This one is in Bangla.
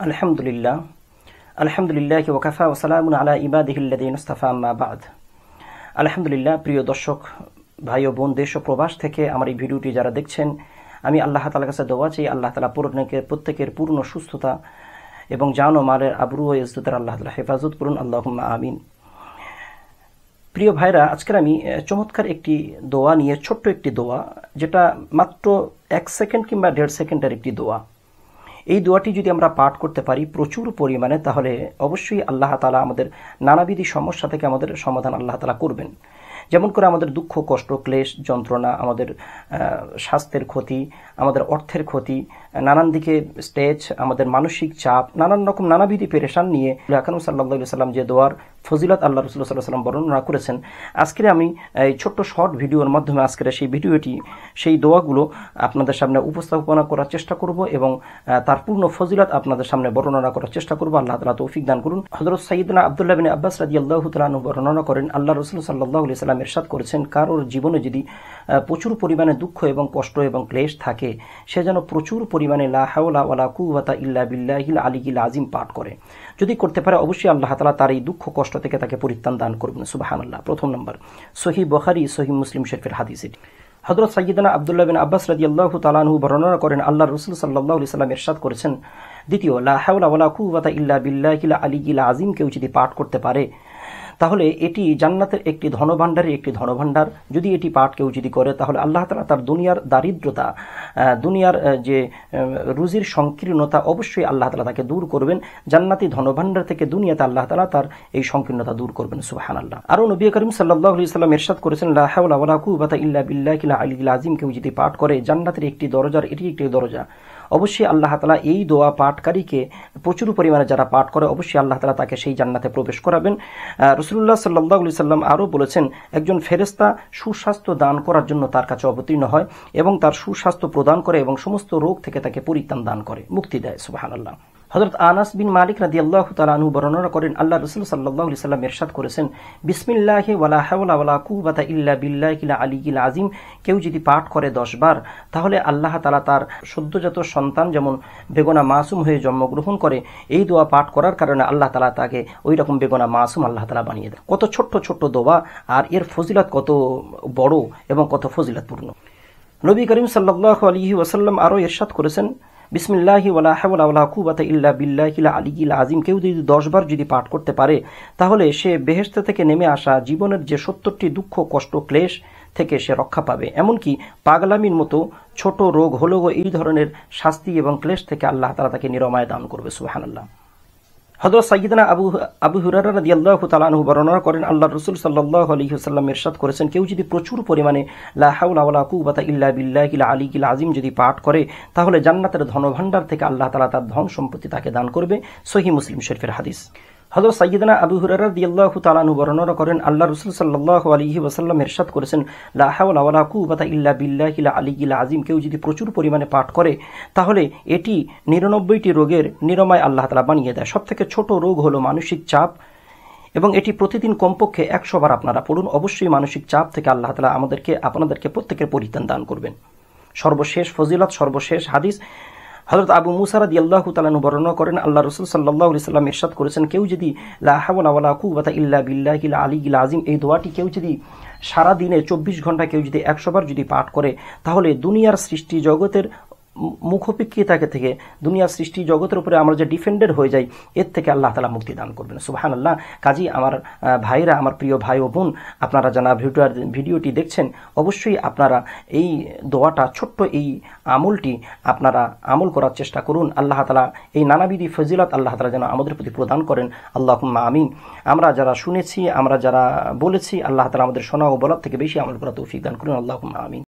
আলহামদুলিল্লাহ আলহামদুলিল্লাহি ওয়া কাফা ওয়া সালামুন আলা ইবাদিহিল্লাযীনা ইসতাফা আম্মা বা'দ। আলহামদুলিল্লাহ, প্রিয় দর্শক ভাই ও বোন, দেশ ও প্রবাস থেকে আমার এই ভিডিওটি যারা দেখছেন, আমি আল্লাহ তাআলার কাছে দোয়া চাই আল্লাহ তাআলা প্রত্যেকের পূর্ণ সুস্থতা এবং জান ও মালের আবরু ও ইজ্জতের আল্লাহ তাআলা হেফাজত করুন, আল্লাহুম্মা আমিন। প্রিয় ভাইরা, আজকের আমি চমৎকার একটি দোয়া নিয়ে, ছোট্ট একটি দোয়া, যেটা মাত্র 1 সেকেন্ড কিংবা 1.5 সেকেন্ডের একটি দোয়া। এই দোয়াটি যদি আমরা পাঠ করতে পারি প্রচুর পরিমাণে, তাহলে অবশ্যই আল্লাহ তাআলা আমাদের নানাবিধি সমস্যা থেকে আমাদের সমাধান আল্লাহ তাআলা করবেন। যেমন করে আমাদের দুঃখ, কষ্ট, ক্লেশ, যন্ত্রণা, আমাদের স্বাস্থ্যের ক্ষতি, আমাদের অর্থের ক্ষতি, নানান দিকে স্টেজ, আমাদের মানসিক চাপ, নানান রকম নানাবিধি পেরেশান নিয়ে আকরাম সাল্লাল্লাহু আলাইহি সাল্লাম যে দোয়ার ফজিলত আল্লাহ রাসূল সাল্লাল্লাহু আলাইহি সাল্লাম বর্ণনা করেছেন, আজকে আমি এই ছোট্ট শর্ট ভিডিওর মাধ্যমে আজকের সেই দোয়াগুলো আপনাদের সামনে উপস্থাপনা করার চেষ্টা করব এবং তার পূর্ণ ফজিলত আপনাদের সামনে বর্ণনা করার চেষ্টা করব। আল্লাহ তাআলা তৌফিক দান করুন। হযরত সাইয়্যিদনা আব্দুল্লাহ বিন আব্বাস রাদিয়াল্লাহু তাআলা আনহু বর্ণনা করেন, আল্লাহ রাসূল সাল্লাল্লাহু আলাইহি সাল্লাম ইরশাদ করেছেন, কারোর জীবনে যদি প্রচুর পরিমাণে দুঃখ এবং কষ্ট এবং ক্লেশ থাকে, সে যেন প্রচুর পরিমাণে লা হাওলা ওয়ালা কুওয়াতা ইল্লা বিল্লাহিল আলিয়্যিল আযীম পাঠ করে। যদি করতে পারে, অবশ্যই আল্লাহ তাআলা তার এই দুঃখ কষ্ট থেকে তাকে পরিত্রাণ দান করবেন। সুবহানাল্লাহ। প্রথম নম্বর, সহিহ বুখারী, সহিহ মুসলিম শরীফের হাদিস। এটি হযরত সাইয়্যিদনা আব্দুল্লাহ বিন আব্বাস রাদিয়াল্লাহু তাআলা আনহু বর্ণনা করেন, আল্লাহর রাসূল সাল্লাল্লাহু আলাইহি সাল্লাম ইরশাদ করেছেন, দ্বিতীয়, লা হাওলা ওয়ালা কুওয়াতা ইল্লা বিল্লাহিল আলিয়্যিল আযীম কেউ যদি পাঠ করতে পারে, তাহলে এটি জান্নাতের একটি ধনভাণ্ডারের একটি ধনভাণ্ডার। যদি এটি পাঠ কেউ যদি করে, তাহলে আল্লাহ তাআলা তার দুনিয়ার দারিদ্রতা, দুনিয়ার যে রুজির সংকীর্ণতা, অবশ্যই আল্লাহ তাআলা তাকে দূর করবেন। জান্নাতি ধনভাণ্ডার থেকে দুনিয়াতে আল্লাহ তাআলা তার এই সংকীর্ণতা দূর করবেন। সুবহানাল্লাহ। আরও নবী করিম সাল্লাল্লাহু আলাইহি সাল্লাম ইরশাদ করেছেন, লা হাওলা ওয়ালা কুওয়াতা ইল্লা বিল্লাহিল আলিয়্যিল আযীম কেউ যদি পাঠ করে, জান্নাতের একটি দরজার এটি একটি দরজা। অবশ্যই আল্লাহ তাআলা এই দোয়া পাঠকারীকে প্রচুর পরিমাণে যারা পাঠ করে, অবশ্যই আল্লাহ তাআলা তাকে সেই জান্নাতে প্রবেশ করাবেন। রাসূলুল্লাহ সাল্লাল্লাহু আলাইহি সাল্লাম আরও বলেছেন, একজন ফেরেশতা সুস্বাস্থ্য দান করার জন্য তার কাছে অবতীর্ণ হয় এবং তার সুস্বাস্থ্য প্রদান করে এবং সমস্ত রোগ থেকে তাকে পরিত্রাণ দান করে, মুক্তি দেয়। সুবহানাল্লাহ। হযরত আনাস বিন মালিক রাদিয়াল্লাহু তাআলা আনহু বর্ণনা করেন, আল্লাহ রাসূল সাল্লাল্লাহু আলাইহি সাল্লাম ইরশাদ করেছেন, বিসমিল্লাহি ওয়ালা হাওলা ওয়ালা কুওয়াতা ইল্লা বিল্লাহিল আলিয়্যিল আযীম কেউ যদি পাঠ করে 10 বার, তাহলে আল্লাহ তাআলা তার সদ্যজাত সন্তান যেমন বেগনা মাসুম হয়ে জন্মগ্রহণ করে, এই দোয়া পাঠ করার কারণে আল্লাহ তাআলা তাকে ওই রকম বেগনা মাসুম আল্লাহ তাআলা বানিয়ে দেন। কত ছোট্ট ছোট্ট দোয়া, আর এর ফজিলত কত বড় এবং কত ফজিলতপূর্ণ। নবী করিম সাল্লাল্লাহু আলাইহি ওয়াসাল্লাম আরও ইরশাদ করেছেন, বিসমিল্লাহি ওয়ালা হাওলা ওয়ালা কুওয়াতা ইল্লা বিল্লাহিল আলিয়্যিল আযীম কেউ যদি 10 বার যদি পাঠ করতে পারে, তাহলে সে বেহেশত থেকে নেমে আসা জীবনের যে 70টি দুঃখ, কষ্ট, ক্লেশ থেকে সে রক্ষা পাবে। এমনকি পাগলামির মতো ছোট রোগ হলেও এই ধরনের শাস্তি এবং ক্লেশ থেকে আল্লাহ তাআলা তাকে নিরাময় দান করবে। সুবহানাল্লাহ। হযরত সাইয়্যিদনা আবু হুরায়রা রাদিয়াল্লাহু তাআলা আনহু বর্ণনা করেন, আল্লাহর রাসূল সাল্লাল্লাহু আলাইহি ওয়াসাল্লাম ইরশাদ করেছেন, কেউ যদি প্রচুর পরিমাণে লা হাওলা ওয়ালা কুওয়াতা ইল্লা বিল্লাহিল আলিয়্যিল আযীম যদি পাঠ করে, তাহলে জান্নাতের ধনভাণ্ডার থেকে আল্লাহ তাআলা তার ধন সম্পত্তি তাকে দান করবে। সহিহ মুসলিম শরীফের হাদিস। হযরত সাইয়্যিদনা আবু হুরায়রা রাদিয়াল্লাহু তাআলা আনহু বর্ণনা করেন, আল্লাহর রাসূল সাল্লাল্লাহু আলাইহি ওয়াসাল্লাম ইরশাদ করেছেন, লা হাওলা ওয়ালা কুওয়াতা ইল্লা বিল্লাহিল আলিয়্যিল আযীম কেউ যদি প্রচুর পরিমাণে পাঠ করে, তাহলে এটি 99টি রোগের নিরাময় আল্লাহ তাআলা বানিয়ে দেয়। সবথেকে ছোট রোগ হলো মানসিক চাপ, এবং এটি প্রতিদিন কমপক্ষে 100 বার আপনারা পড়ুন। অবশ্যই মানসিক চাপ থেকে আল্লাহ তাআলা আপনাদেরকে প্রত্যেকের পরিত্রাণ দান করবেন। সর্বশেষ ফজিলত, সর্বশেষ হাদিস, হযরত আবু মুসা রাদিয়াল্লাহু তাআলা আনহু বর্ণনা করেন, আল্লাহ রাসূল সাল্লাল্লাহু আলাইহি সাল্লাম ইরশাদ করেছেন, কেউ যদি লা হাওলা ওয়ালা কুওয়াতা ইল্লা বিল্লাহিল আলিয়্যিল আযীম এই দোয়াটি কেউ যদি সারা দিনে 24 ঘন্টা কেউ যদি 100 বার যদি পাঠ করে, তাহলে দুনিয়ার সৃষ্টি জগতের মুখোপেক্ষিতা থেকে, দুনিয়ার সৃষ্টি জগতের উপরে আমরা যে ডিফেন্ডেড হয়ে যাই, এর থেকে আল্লাহ তাআলা মুক্তি দান করবেন। সুবহানাল্লাহ। কাজী আমার ভাইরা, আমার প্রিয় ভাই ও বোন, আপনারা যারা ভিডিওটি দেখছেন, অবশ্যই আপনারা এই দোয়াটা, ছোট্ট এই আমলটি আপনারা আমল করার চেষ্টা করুন। আল্লাহ তাআলা এই নানাবিধি ফজিলত আল্লাহ তাআলা যেন আমাদের প্রতি প্রদান করেন। আল্লাহুম্মা আমিন। আমরা যারা শুনেছি, আমরা যারা বলেছি, আল্লাহ তাআলা আমাদের শোনা ও বলার থেকে বেশি আমল করার তৌফিক দান করুন। আল্লাহুম্মা আমিন।